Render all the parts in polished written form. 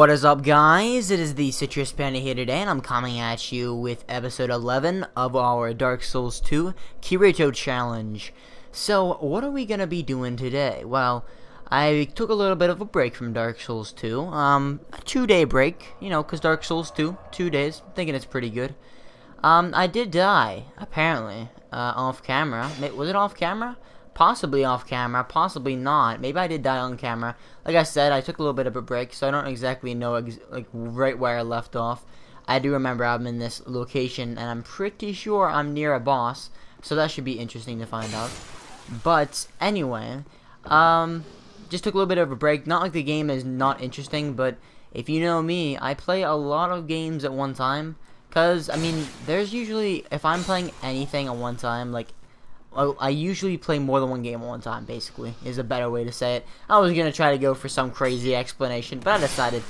What is up, guys? It is the Citrus Panda here today, and I'm coming at you with episode 11 of our Dark Souls 2 Kirito challenge. So, what are we gonna be doing today? Well, I took a little bit of a break from Dark Souls 2, a 2-day break, you know, because Dark Souls 2, 2 days, thinking it's pretty good. I did die, apparently, off camera. Was it off camera? Possibly off camera, possibly not. Maybe I did die on camera. Like I said, I took a little bit of a break, so I don't exactly know like right where I left off. I do remember I'm in this location, and I'm pretty sure I'm near a boss, so that should be interesting to find out. But anyway, just took a little bit of a break. Not like the game is not interesting, but if you know me, I play a lot of games at one time. Cause I mean, there's usually, if I'm playing anything at one time, like, I usually play more than one game at one time, basically, is a better way to say it. I was going to try to go for some crazy explanation, but I decided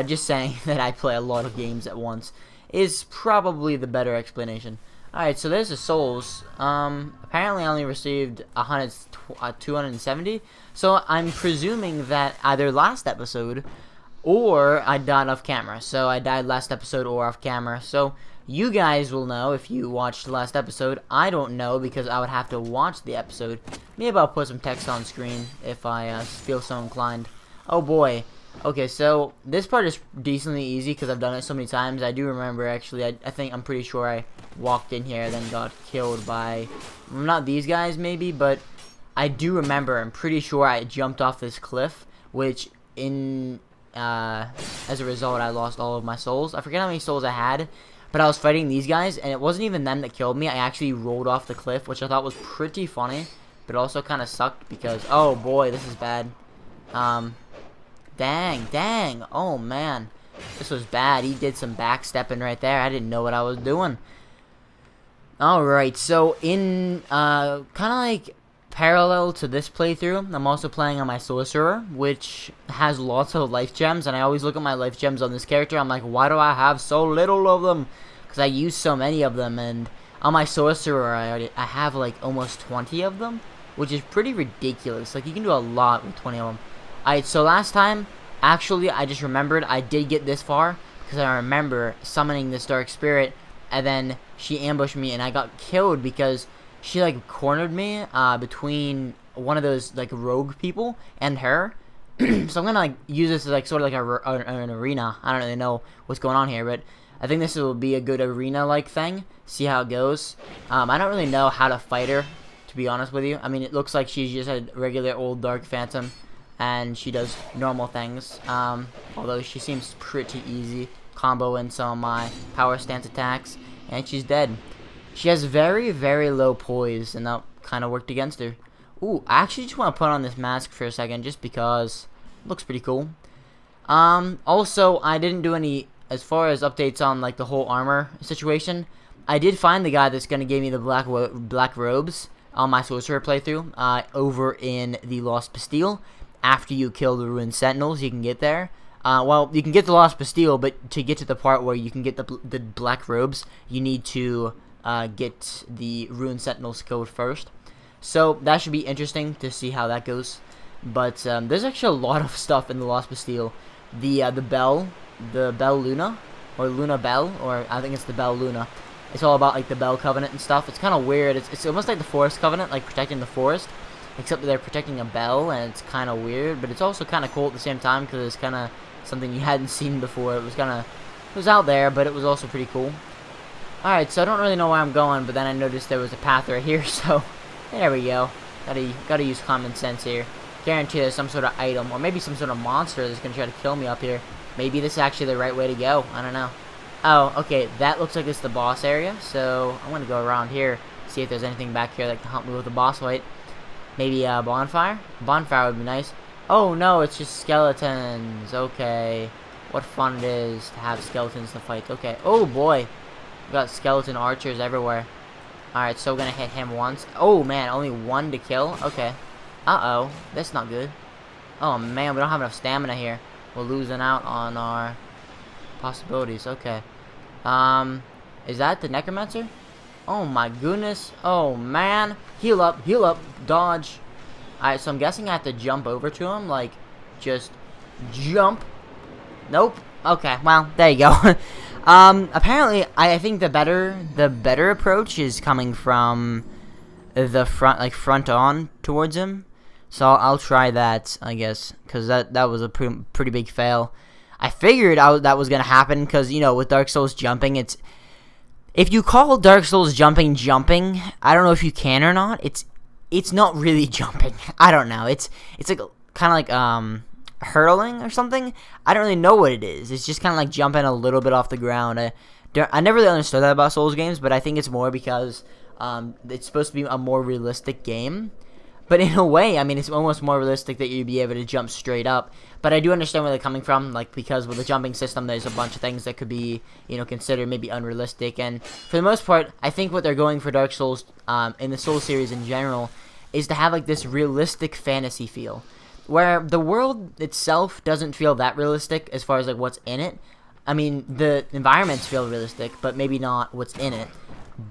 just saying that I play a lot of games at once is probably the better explanation. Alright, so there's the souls. Apparently I only received 270, so I'm presuming that either last episode or I died off camera. So I died last episode or off camera, so you guys will know if you watched the last episode. I don't know because I would have to watch the episode. Maybe I'll put some text on screen if I feel so inclined. Oh boy. Okay, so this part is decently easy because I've done it so many times. I do remember, actually, I'm pretty sure I walked in here and then got killed by, not these guys maybe, but I do remember, I'm pretty sure I jumped off this cliff, which as a result I lost all of my souls. I forget how many souls I had. But I was fighting these guys, and it wasn't even them that killed me. I actually rolled off the cliff, which I thought was pretty funny, but also kind of sucked because, oh boy, this is bad. Dang, oh man, this was bad. He did some backstepping right there. I didn't know what I was doing. Alright, so in, kind of like parallel to this playthrough, I'm also playing on my sorcerer, which has lots of life gems, and I always look at my life gems on this character. I'm like, why do I have so little of them? Because I use so many of them, and on my sorcerer I have like almost 20 of them, which is pretty ridiculous. Like, you can do a lot with 20 of them. Alright, so last time, actually, I just remembered I did get this far because I remember summoning this dark spirit, and then she ambushed me and I got killed because she like cornered me between one of those like rogue people and her. So I'm gonna like use this as like sort of like an arena. I don't really know what's going on here, but I think this will be a good arena like thing. See how it goes. I don't really know how to fight her, to be honest with you. I mean, it looks like she's just a regular old dark phantom, and she does normal things. Although she seems pretty easy, comboing some of my power stance attacks, and she's dead. She has very, very low poise, and that kind of worked against her. Ooh, I actually just want to put on this mask for a second, just because it looks pretty cool. Also, I didn't do any, as far as updates on, like, the whole armor situation. I did find the guy that's going to give me the black robes on my sorcerer playthrough, over in the Lost Bastille. After you kill the ruined sentinels, you can get there. Well, you can get the Lost Bastille, but to get to the part where you can get the black robes, you need to get the Ruined Sentinels code first. So that should be interesting to see how that goes. But there's actually a lot of stuff in the Lost Bastille. The Bell Luna, or Luna Bell, or I think it's the Bell Luna. It's all about like the Bell Covenant and stuff. It's kind of weird. It's almost like the Forest Covenant, like protecting the forest, except that they're protecting a bell, and it's kind of weird. But it's also kind of cool at the same time because it's kind of something you hadn't seen before. It was out there, but it was also pretty cool. Alright, so I don't really know where I'm going, but then I noticed there was a path right here, so there we go. Gotta use common sense here. Guarantee there's some sort of item, or maybe some sort of monster that's gonna try to kill me up here. Maybe this is actually the right way to go. I don't know. Oh, okay, that looks like it's the boss area, so I'm gonna go around here, see if there's anything back here that can help me with the boss fight. Maybe a bonfire? Bonfire would be nice. Oh no, it's just skeletons. Okay. What fun it is to have skeletons to fight. Okay. Oh boy. We got skeleton archers everywhere. Alright, so we're gonna hit him once. Oh man, only one to kill? Okay. Uh-oh. That's not good. Oh man, we don't have enough stamina here. We're losing out on our possibilities. Okay. Is that the necromancer? Oh my goodness. Oh man. Heal up, dodge. Alright, so I'm guessing I have to jump over to him. Like, just jump. Nope. Okay, well, there you go. Apparently, I think the better approach is coming from the front, like front on towards him. So I'll try that, I guess, because that was a pretty big fail. I figured that was gonna happen because, you know, with Dark Souls jumping, if you call Dark Souls jumping, I don't know if you can or not. It's not really jumping. I don't know. It's like kind of like hurtling or something. I don't really know what it is. It's just kind of like jumping a little bit off the ground. I never really understood that about Souls games, but I think it's more because it's supposed to be a more realistic game. But in a way, I mean, it's almost more realistic that you'd be able to jump straight up. But I do understand where they're coming from, like, because with the jumping system, there's a bunch of things that could be, you know, considered maybe unrealistic. And for the most part, I think what they're going for Dark Souls, in the Souls series in general, is to have, like, this realistic fantasy feel. Where the world itself doesn't feel that realistic as far as, like, what's in it. I mean, the environments feel realistic, but maybe not what's in it.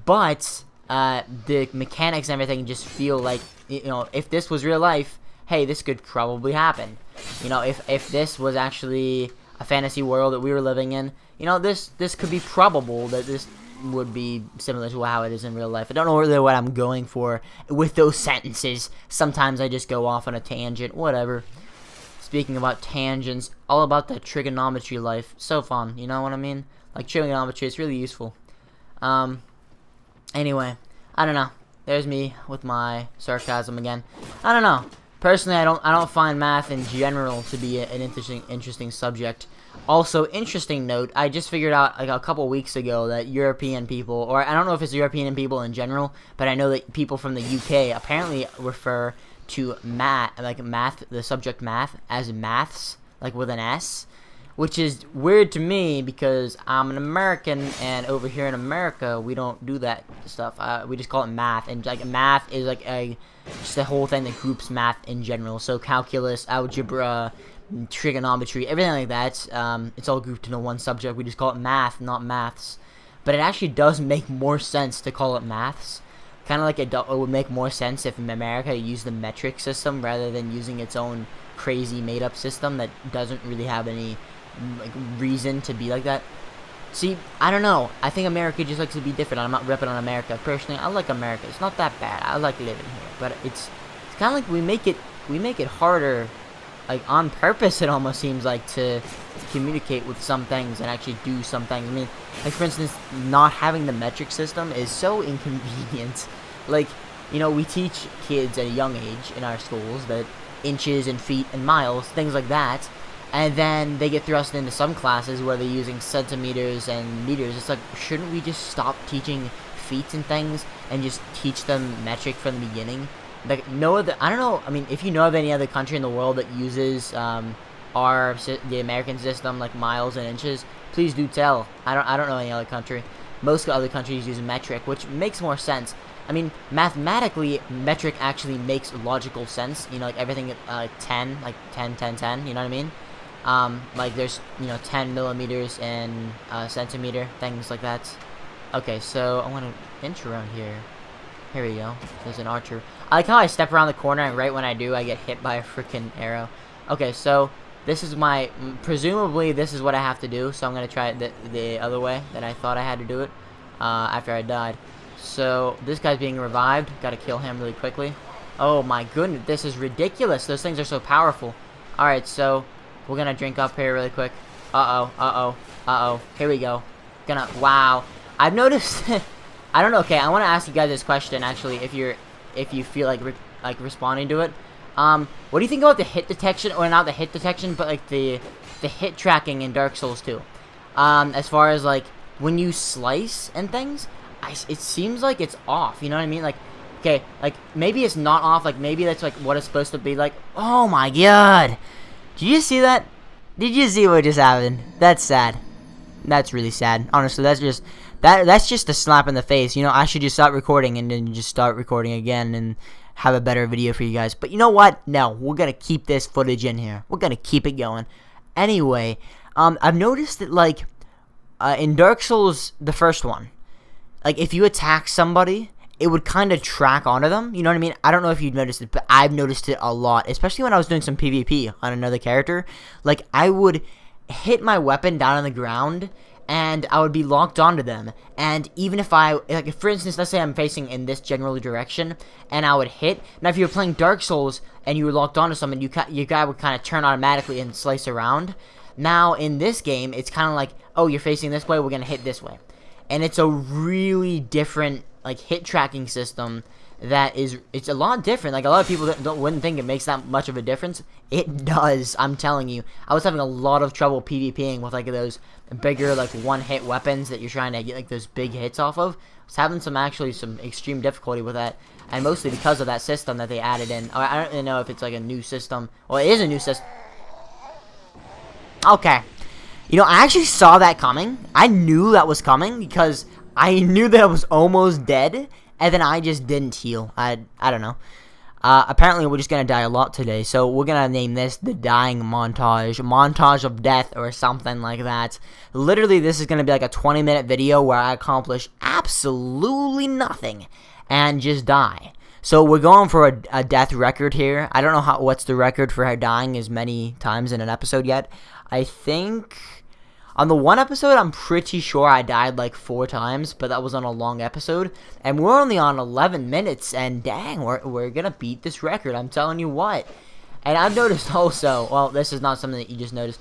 But the mechanics and everything just feel like, you know, if this was real life, hey, this could probably happen. You know, if this was actually a fantasy world that we were living in, you know, this could be probable that this would be similar to how it is in real life. I don't know really what I'm going for with those sentences. Sometimes I just go off on a tangent, whatever. Speaking about tangents, all about the trigonometry life. So fun, you know what I mean? Like trigonometry, it's really useful. Anyway, I don't know. There's me with my sarcasm again. I don't know. Personally, I don't find math in general to be an interesting subject. Also, interesting note, I just figured out like a couple weeks ago that European people, or I don't know if it's European people in general, but I know that people from the UK apparently refer to math, the subject math, as maths, like with an S. Which is weird to me because I'm an American, and over here in America, we don't do that stuff. We just call it math, and like math is like just the whole thing that groups math in general. So calculus, algebra, trigonometry, everything like that. It's all grouped into one subject. We just call it math, not maths. But it actually does make more sense to call it maths. Kind of like it would make more sense if America used the metric system rather than using its own crazy made-up system that doesn't really have any like reason to be like that. See, I don't know. I think America just likes to be different. I'm not ripping on America. Personally, I like America. It's not that bad. I like living here, but it's kind of like we make it harder, like on purpose. It almost seems like to communicate with some things and actually do some things. I mean, like for instance, not having the metric system is so inconvenient. Like, you know, we teach kids at a young age in our schools that inches and feet and miles, things like that. And then they get thrust into some classes where they're using centimeters and meters. It's like, shouldn't we just stop teaching feet and things and just teach them metric from the beginning? Like, I don't know. I mean, if you know of any other country in the world that uses the American system, like miles and inches, please do tell. I don't know any other country. Most other countries use metric, which makes more sense. I mean, mathematically, metric actually makes logical sense. You know, like everything, 10, like 10, 10, 10, you know what I mean? Like there's, you know, 10 millimeters in centimeter, things like that. Okay, so I want to inch around here. Here we go. There's an archer. I like how I step around the corner, and right when I do, I get hit by a freaking arrow. Okay, so this is presumably this is what I have to do, so I'm going to try it the other way that I thought I had to do it after I died. So this guy's being revived. Got to kill him really quickly. Oh my goodness, this is ridiculous. Those things are so powerful. Alright, so we're gonna drink up here really quick. Uh-oh. Here we go. Wow. I've noticed, I don't know, okay, I want to ask you guys this question, actually, if you feel like responding to it. What do you think about the hit detection, or not the hit detection, but like the hit tracking in Dark Souls 2? As far as like, when you slice and things, it seems like it's off, you know what I mean? Like, okay, like, maybe it's not off, like, maybe that's like what it's supposed to be like. Oh my god! Did you see that? Did you see what just happened? That's sad. That's really sad. Honestly, that's just a slap in the face. You know, I should just stop recording and then just start recording again and have a better video for you guys. But you know what? No, we're gonna keep this footage in here. We're gonna keep it going. Anyway, I've noticed that, like, in Dark Souls, the first one, like, if you attack somebody, it would kind of track onto them, you know what I mean? I don't know if you've noticed it, but I've noticed it a lot, especially when I was doing some PvP on another character. Like, I would hit my weapon down on the ground, and I would be locked onto them. And even if like, for instance, let's say I'm facing in this general direction, and I would hit. Now, if you were playing Dark Souls and you were locked onto someone, your guy would kind of turn automatically and slice around. Now, in this game, it's kind of like, oh, you're facing this way, we're gonna hit this way, and it's a really different like hit tracking system. It's a lot different. Like, a lot of people wouldn't think it makes that much of a difference. It does, I'm telling you. I was having a lot of trouble PvPing with like those bigger like one-hit weapons that you're trying to get like those big hits off of. I was having some extreme difficulty with that, and mostly because of that system that they added in. I don't really know if it's like a new system. Well, it is a new system. Okay. You know, I actually saw that coming. I knew that was coming because I knew that I was almost dead. And then I just didn't heal. I don't know. Apparently, we're just going to die a lot today. So, we're going to name this the Dying Montage. Montage of Death or something like that. Literally, this is going to be like a 20-minute video where I accomplish absolutely nothing. And just die. So, we're going for a death record here. I don't know what's the record for dying as many times in an episode yet. I think... on the one episode, I'm pretty sure I died like 4 times, but that was on a long episode. And we're only on 11 minutes, and dang, we're gonna beat this record, I'm telling you what. And I've noticed also, well, this is not something that you just noticed.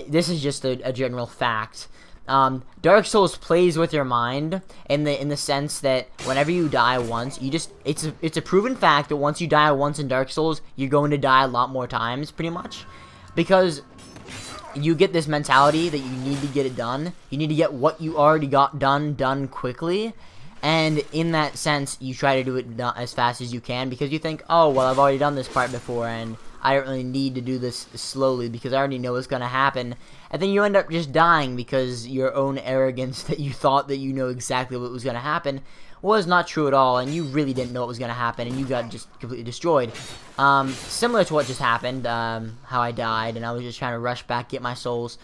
This is just a general fact. Dark Souls plays with your mind in the sense that whenever you die once, it's a proven fact that once you die once in Dark Souls, you're going to die a lot more times, pretty much. Because you get this mentality that you need to get it done. You need to get what you already got done quickly. And in that sense, you try to do it as fast as you can because you think, oh, well, I've already done this part before and I don't really need to do this slowly because I already know what's going to happen. And then you end up just dying because your own arrogance that you thought that you know exactly what was going to happen was not true at all, and you really didn't know what was going to happen, and you got just completely destroyed. Similar to what just happened, how I died, and I was just trying to rush back, get my souls.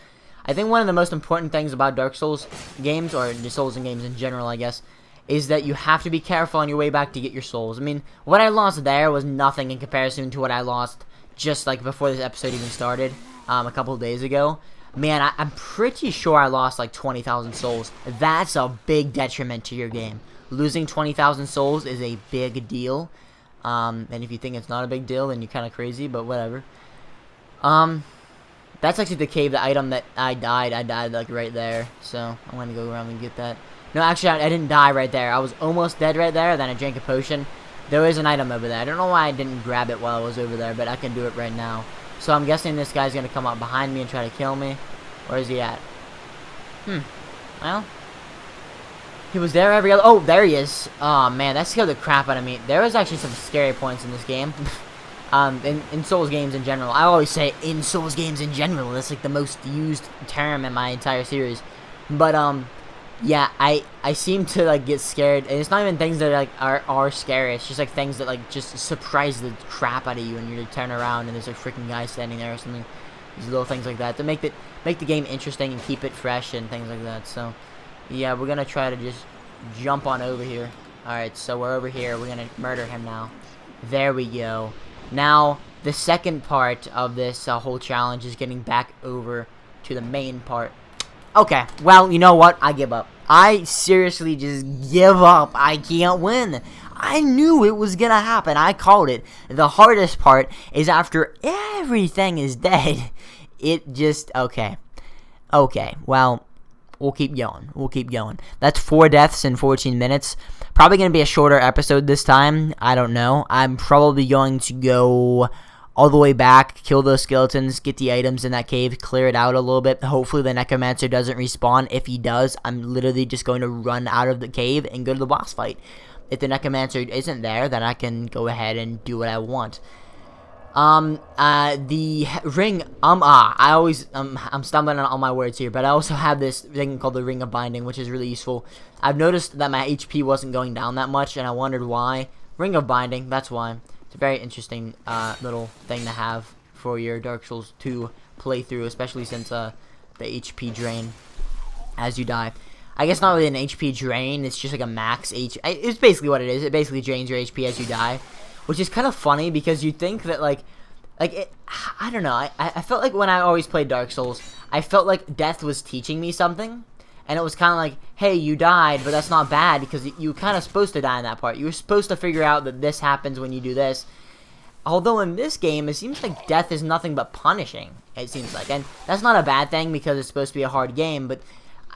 I think one of the most important things about Dark Souls games, or the Souls and games in general, I guess, is that you have to be careful on your way back to get your souls. I mean, what I lost there was nothing in comparison to what I lost just like before this episode even started, a couple of days ago. Man, I'm pretty sure I lost like 20,000 souls. That's a big detriment to your game. Losing 20,000 souls is a big deal. And if you think it's not a big deal, then you're kind of crazy, but whatever. That's actually the cave, the item that I died like right there. So I'm gonna go around and get that. No, actually, I didn't die right there. I was almost dead right there, then I drank a potion. There is an item over there. I don't know why I didn't grab it while I was over there, but I can do it right now. So I'm guessing this guy's gonna come up behind me and try to kill me. Where is he at? Well, he was there every other... oh, there he is. Oh, man, that scared the crap out of me. There was actually some scary points in this game. In Souls games in general. I always say in Souls games in general. That's like the most used term in my entire series. But, yeah, I seem to, like, get scared. And it's not even things that, like, are scary. It's just, like, things that, like, just surprise the crap out of you. And you turn around and there's a freaking guy standing there or something. These little things like that. To make the game interesting and keep it fresh and things like that. So... yeah, we're gonna try to just jump on over here. Alright, so we're over here. We're gonna murder him now. There we go. Now, the second part of this whole challenge is getting back over to the main part. Okay, well, you know what? I give up. I seriously just give up. I can't win. I knew it was gonna happen. I called it. The hardest part is after everything is dead. It just... okay. Okay, well... we'll keep going. We'll keep going. That's 4 deaths in 14 minutes. Probably going to be a shorter episode this time. I don't know. I'm probably going to go all the way back, kill those skeletons, get the items in that cave, clear it out a little bit. Hopefully the necromancer doesn't respawn. If he does, I'm literally just going to run out of the cave and go to the boss fight. If the necromancer isn't there, then I can go ahead and do what I want. The ring, I'm stumbling on all my words here, but I also have this thing called the Ring of Binding, which is really useful. I've noticed that my HP wasn't going down that much, and I wondered why. Ring of Binding, that's why. It's a very interesting, little thing to have for your Dark Souls 2 playthrough, especially since, the HP drain as you die. I guess not really an HP drain, it's just like a max it's basically what it is. It basically drains your HP as you die. Which is kind of funny because you think that, like, Like, I don't know. I felt like when I always played Dark Souls, I felt like death was teaching me something. And it was kind of like, hey, you died, but that's not bad because you kind of supposed to die in that part. You were supposed to figure out that this happens when you do this. Although in this game, it seems like death is nothing but punishing, it seems like. And that's not a bad thing because it's supposed to be a hard game, but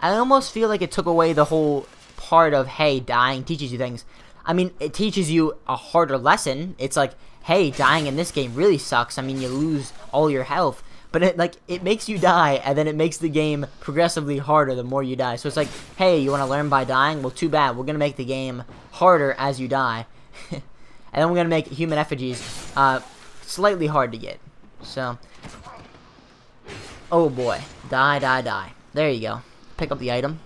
I almost feel like it took away the whole part of, hey, dying teaches you things. I mean, it teaches you a harder lesson. It's like, hey, dying in this game really sucks. I mean, you lose all your health. But it makes you die, and then it makes the game progressively harder the more you die. So it's like, hey, you want to learn by dying? Well, too bad. We're going to make the game harder as you die. And then we're going to make human effigies slightly hard to get. So, oh boy. Die, die, die. There you go. Pick up the item.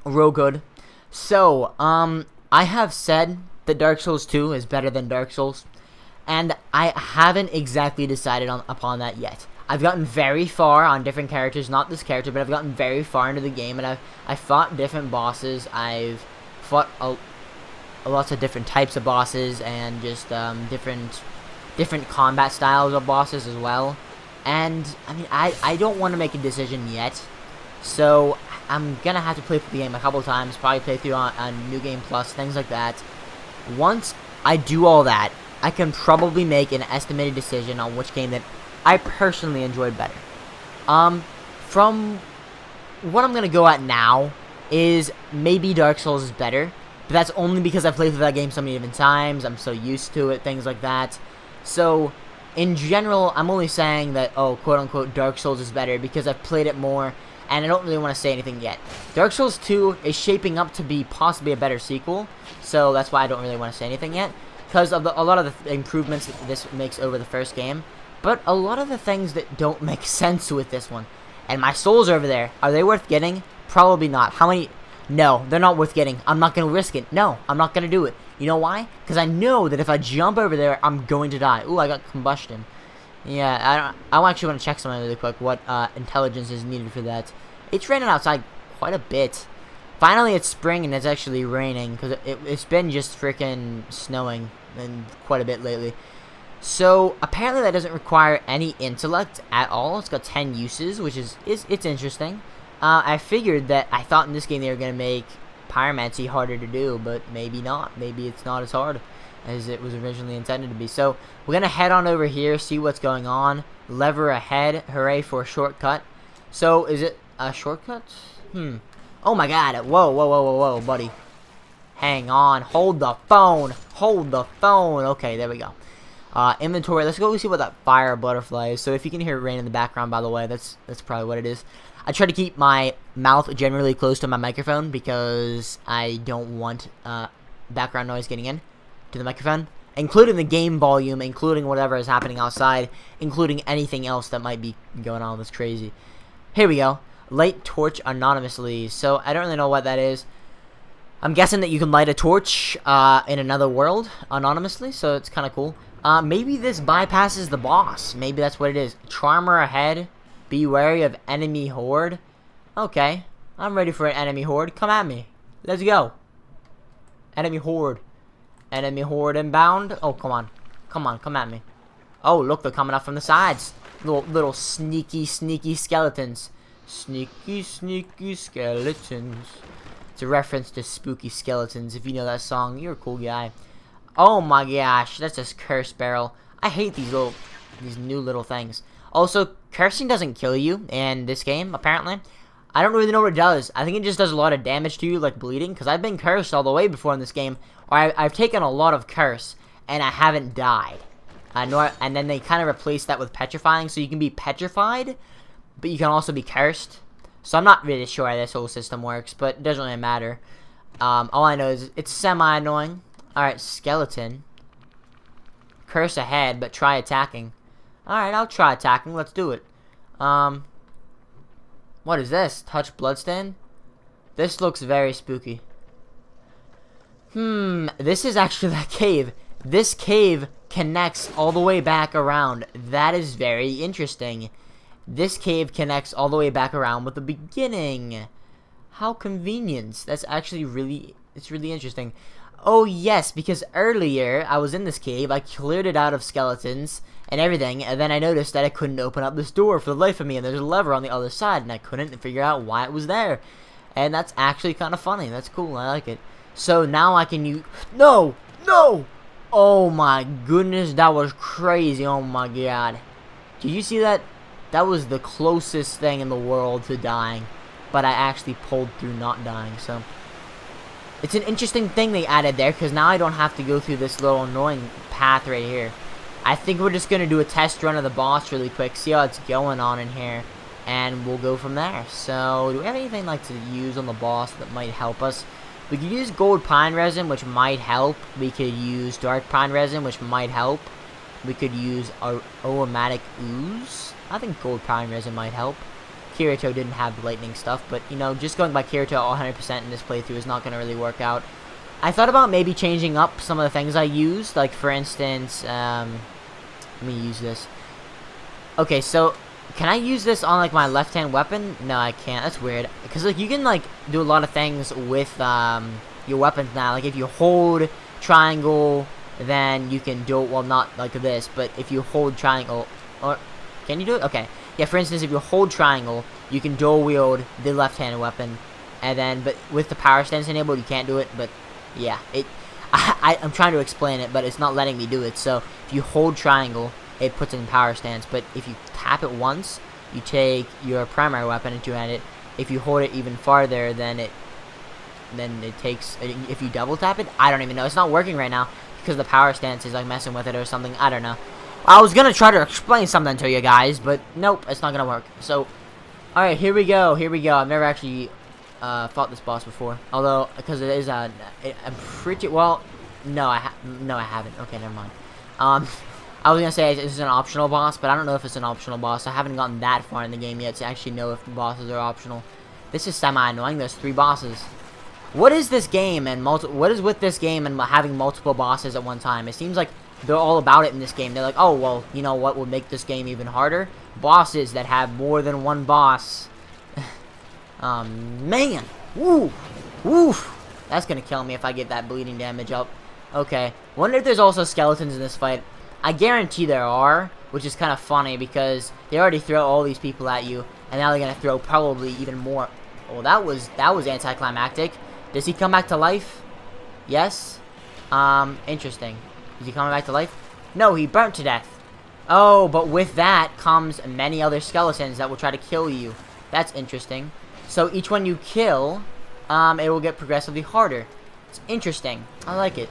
Real good. So, I have said that Dark Souls 2 is better than Dark Souls. And I haven't exactly decided upon that yet. I've gotten very far on different characters, not this character, but I've gotten very far into the game, and I've fought different bosses. I've fought lots of different types of bosses, and just different combat styles of bosses as well. And I mean, I don't want to make a decision yet, so I'm gonna have to play through the game a couple times, probably play through on New Game Plus, things like that. Once I do all that, I can probably make an estimated decision on which game that I personally enjoyed better. From what I'm going to go at now is maybe Dark Souls is better, but that's only because I've played through that game so many different times, I'm so used to it, things like that. So, in general, I'm only saying that, oh, quote-unquote, Dark Souls is better because I've played it more, and I don't really want to say anything yet. Dark Souls 2 is shaping up to be possibly a better sequel, so that's why I don't really want to say anything yet, because of a lot of the improvements that this makes over the first game. But a lot of the things that don't make sense with this one. And my souls over there, are they worth getting? Probably not. How many? No, they're not worth getting. I'm not going to risk it. No, I'm not going to do it. You know why? Because I know that if I jump over there, I'm going to die. Ooh, I got combustion. Yeah, I actually want to check something really quick. What intelligence is needed for that. It's raining outside quite a bit. Finally, it's spring and it's actually raining. Because it's been just freaking snowing and quite a bit lately. So, apparently that doesn't require any intellect at all. It's got 10 uses, which is it's interesting. I figured that I thought in this game they were going to make pyromancy harder to do, but maybe not. Maybe it's not as hard as it was originally intended to be. So, we're going to head on over here, see what's going on. Lever ahead. Hooray for a shortcut. So, is it a shortcut? Oh my god. Whoa, whoa, whoa, whoa, whoa, buddy. Hang on. Hold the phone. Hold the phone. Okay, there we go. Inventory. Let's go see what that fire butterfly is. So if you can hear rain in the background, by the way, that's probably what it is. I try to keep my mouth generally close to my microphone because I don't want background noise getting in to the microphone, including the game volume, including whatever is happening outside, including anything else that might be going on that's crazy. Here we go. Light torch anonymously. So I don't really know what that is. I'm guessing that you can light a torch in another world anonymously, so it's kind of cool. Maybe this bypasses the boss. Maybe that's what it is. Charmer ahead. Be wary of enemy horde. Okay. I'm ready for an enemy horde. Come at me. Let's go. Enemy horde. Enemy horde inbound. Oh, come on. Come on, come at me. Oh, look, they're coming up from the sides. Little sneaky, sneaky skeletons. Sneaky, sneaky skeletons. It's a reference to Spooky Skeletons. If you know that song, you're a cool guy. Oh my gosh, that's a curse barrel. I hate these new little things. Also, cursing doesn't kill you in this game, apparently. I don't really know what it does. I think it just does a lot of damage to you, like bleeding, because I've been cursed all the way before in this game, or I've taken a lot of curse, and I haven't died. And then they kind of replaced that with petrifying, so you can be petrified, but you can also be cursed. So I'm not really sure how this whole system works, but it doesn't really matter. All I know is it's semi-annoying. Alright, skeleton. Curse ahead, but try attacking. Alright, I'll try attacking. Let's do it. What is this? Touch bloodstain? This looks very spooky. This is actually that cave. This cave connects all the way back around. That is very interesting. This cave connects all the way back around with the beginning. How convenient. That's actually really, it's really interesting. Oh yes, because earlier I was in this cave, I cleared it out of skeletons and everything, and then I noticed that I couldn't open up this door for the life of me, and there's a lever on the other side, and I couldn't figure out why it was there. And that's actually kind of funny. That's cool. I like it. So now I can use... No! No! Oh my goodness, that was crazy. Oh my god. Did you see that? That was the closest thing in the world to dying. But I actually pulled through not dying, so... It's an interesting thing they added there, because now I don't have to go through this little annoying path right here. I think we're just going to do a test run of the boss really quick, see how it's going on in here, and we'll go from there. So, do we have anything like to use on the boss that might help us? We could use gold pine resin, which might help. We could use dark pine resin, which might help. We could use aromatic ooze. I think gold pine resin might help. Kirito didn't have lightning stuff, but, you know, just going by Kirito 100% in this playthrough is not going to really work out. I thought about maybe changing up some of the things I used, like, for instance, let me use this. Okay, so, can I use this on, like, my left-hand weapon? No, I can't. That's weird. Because, like, you can, like, do a lot of things with, your weapons now. Like, if you hold triangle, then you can do it, well, not like this, but if you hold triangle, or, can you do it? Okay. Yeah, for instance, if you hold triangle, you can dual wield the left-handed weapon, and then, but with the power stance enabled, you can't do it, but, yeah, I'm trying to explain it, but it's not letting me do it, so, if you hold triangle, it puts it in power stance, but if you tap it once, you take your primary weapon and two-hand it. If you hold it even farther, then it takes, if you double tap it, I don't even know, it's not working right now, because the power stance is, like, messing with it or something, I don't know. I was gonna try to explain something to you guys, but nope, it's not gonna work. So, alright, here we go, I've never actually fought this boss before. Although, because it is I'm pretty, well, no, I haven't. Okay, never mind. I was gonna say this is an optional boss, but I don't know if it's an optional boss. I haven't gotten that far in the game yet to actually know if bosses are optional. This is semi-annoying, there's 3 bosses. What is this game and what is with this game and having multiple bosses at one time? It seems like they're all about it in this game. They're like, oh, well, you know what would make this game even harder? Bosses that have more than one boss. Man. Woo. Woof. That's gonna kill me if I get that bleeding damage up. Okay. Wonder if there's also skeletons in this fight. I guarantee there are, which is kind of funny because they already throw all these people at you, and now they're gonna throw probably even more. Oh, that was anticlimactic. Does he come back to life? Yes. Interesting. Is he coming back to life? No, he burnt to death. Oh, but with that comes many other skeletons that will try to kill you. That's interesting. So each one you kill, it will get progressively harder. It's interesting. I like it.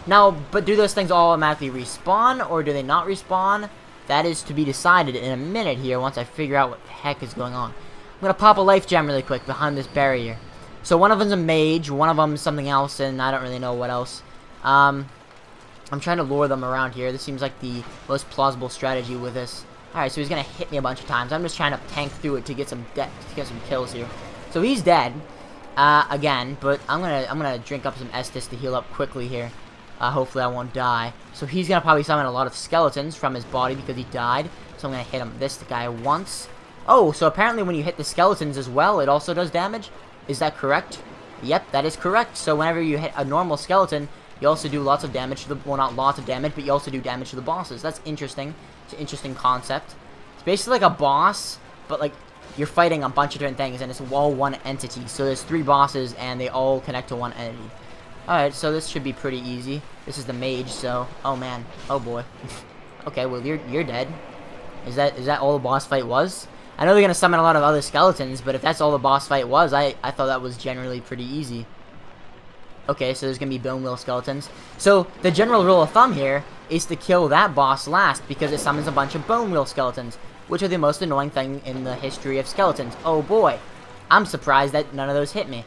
Now, but do those things automatically respawn, or do they not respawn? That is to be decided in a minute here once I figure out what the heck is going on. I'm gonna pop a life gem really quick behind this barrier. So one of them's a mage, one of them's something else, and I don't really know what else. I'm trying to lure them around here. This seems like the most plausible strategy with this. Alright, so he's gonna hit me a bunch of times. I'm just trying to tank through it to get some kills here. So he's dead. Again, but I'm gonna drink up some Estus to heal up quickly here. Hopefully I won't die. So he's gonna probably summon a lot of skeletons from his body because he died. So I'm gonna hit this guy once. Oh, so apparently when you hit the skeletons as well, it also does damage? Is that correct? Yep, that is correct. So whenever you hit a normal skeleton, you also do lots of damage to the, well, not lots of damage, but you also do damage to the bosses. That's interesting. It's an interesting concept. It's basically like a boss, but like you're fighting a bunch of different things, and it's all one entity. So there's 3 bosses, and they all connect to one entity. Alright, so this should be pretty easy. This is the mage, so, oh man, oh boy. Okay, well you're dead. Is that all the boss fight was? I know they're gonna summon a lot of other skeletons, but if that's all the boss fight was, I thought that was generally pretty easy. Okay, so there's gonna be bone wheel skeletons. So the general rule of thumb here is to kill that boss last because it summons a bunch of bone wheel skeletons, which are the most annoying thing in the history of skeletons. Oh boy, I'm surprised that none of those hit me.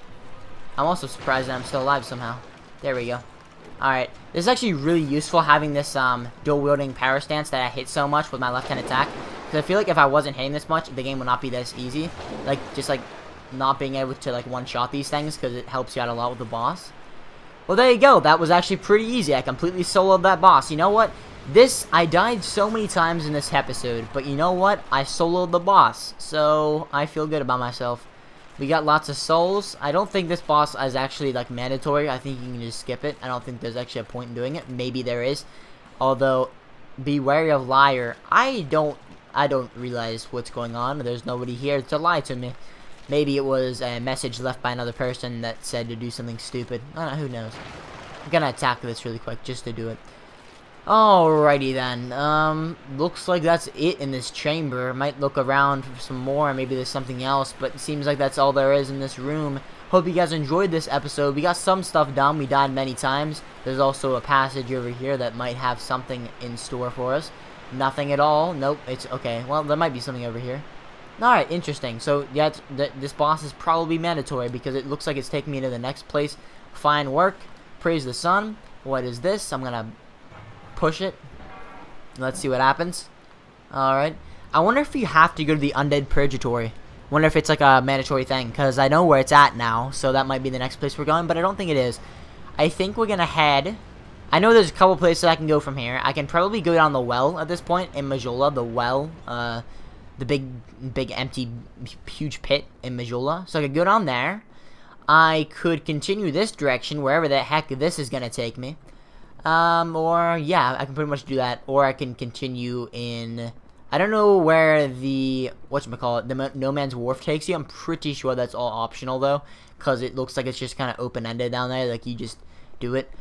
I'm also surprised that I'm still alive somehow. There we go. Alright, this is actually really useful having this dual wielding power stance that I hit so much with my left hand attack. Because I feel like if I wasn't hitting this much, the game would not be this easy. Like, just like not being able to like one-shot these things because it helps you out a lot with the boss. Well, there you go. That was actually pretty easy. I completely soloed that boss. You know what? I died so many times in this episode, but you know what? I soloed the boss, so I feel good about myself. We got lots of souls. I don't think this boss is actually like mandatory. I think you can just skip it. I don't think there's actually a point in doing it. Maybe there is. Although, be wary of liar. I don't realize what's going on. There's nobody here to lie to me. Maybe it was a message left by another person that said to do something stupid. I don't know, who knows. I'm gonna attack this really quick just to do it. Alrighty then. Looks like that's it in this chamber. Might look around for some more. Maybe there's something else, but it seems like that's all there is in this room. Hope you guys enjoyed this episode. We got some stuff done. We died many times. There's also a passage over here that might have something in store for us. Nothing at all. Nope. It's okay. Well, there might be something over here. Alright, interesting. So, yeah, this boss is probably mandatory because it looks like it's taking me to the next place. Fine work. Praise the sun. What is this? I'm gonna push it. Let's see what happens. Alright. I wonder if you have to go to the Undead Purgatory. Wonder if it's like a mandatory thing. Because I know where it's at now. So that might be the next place we're going. But I don't think it is. I think we're gonna head... I know there's a couple places I can go from here. I can probably go down the well at this point in Majula. The well. The big empty huge pit in Majula. So I could go down there. I could continue this direction wherever the heck this is gonna take me. Or yeah, I can pretty much do that. Or I can continue in, I don't know where the, whatchamacallit, the No Man's Wharf takes you. I'm pretty sure that's all optional though, because it looks like it's just kind of open-ended down there, like you just do it.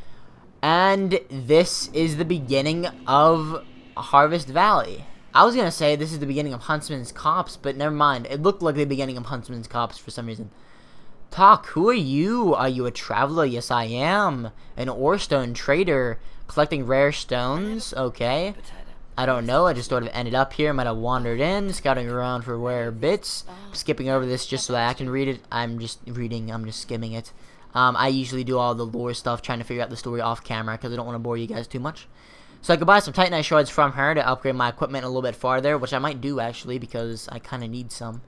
And this is the beginning of Harvest Valley. I was gonna say this is the beginning of Huntsman's Copse, but never mind. It looked like the beginning of Huntsman's Copse for some reason. Talk, who are you? Are you a traveler? Yes, I am. An ore stone trader. Collecting rare stones? Okay. I don't know. I just sort of ended up here. Might have wandered in, scouting around for rare bits. Skipping over this just so that I can read it. I'm just reading. I'm just skimming it. I usually do all the lore stuff, trying to figure out the story off camera, because I don't want to bore you guys too much. So I could buy some Titanite shards from her to upgrade my equipment a little bit farther, which I might do, actually, because I kind of need some.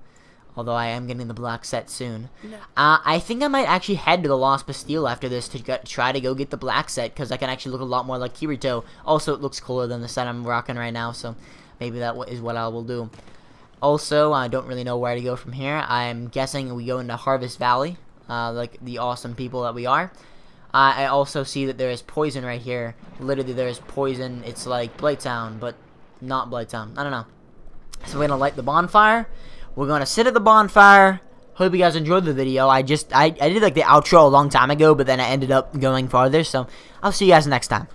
Although I am getting the black set soon. No. I think I might actually head to the Lost Bastille after this to try to go get the black set, because I can actually look a lot more like Kirito. Also, it looks cooler than the set I'm rocking right now, so maybe that is what I will do. Also, I don't really know where to go from here. I'm guessing we go into Harvest Valley, like the awesome people that we are. I also see that there is poison right here. Literally, there is poison. It's like Blighttown, but not Blighttown. I don't know. So we're going to light the bonfire. We're gonna sit at the bonfire. Hope you guys enjoyed the video. I did like the outro a long time ago, but then I ended up going farther. So I'll see you guys next time.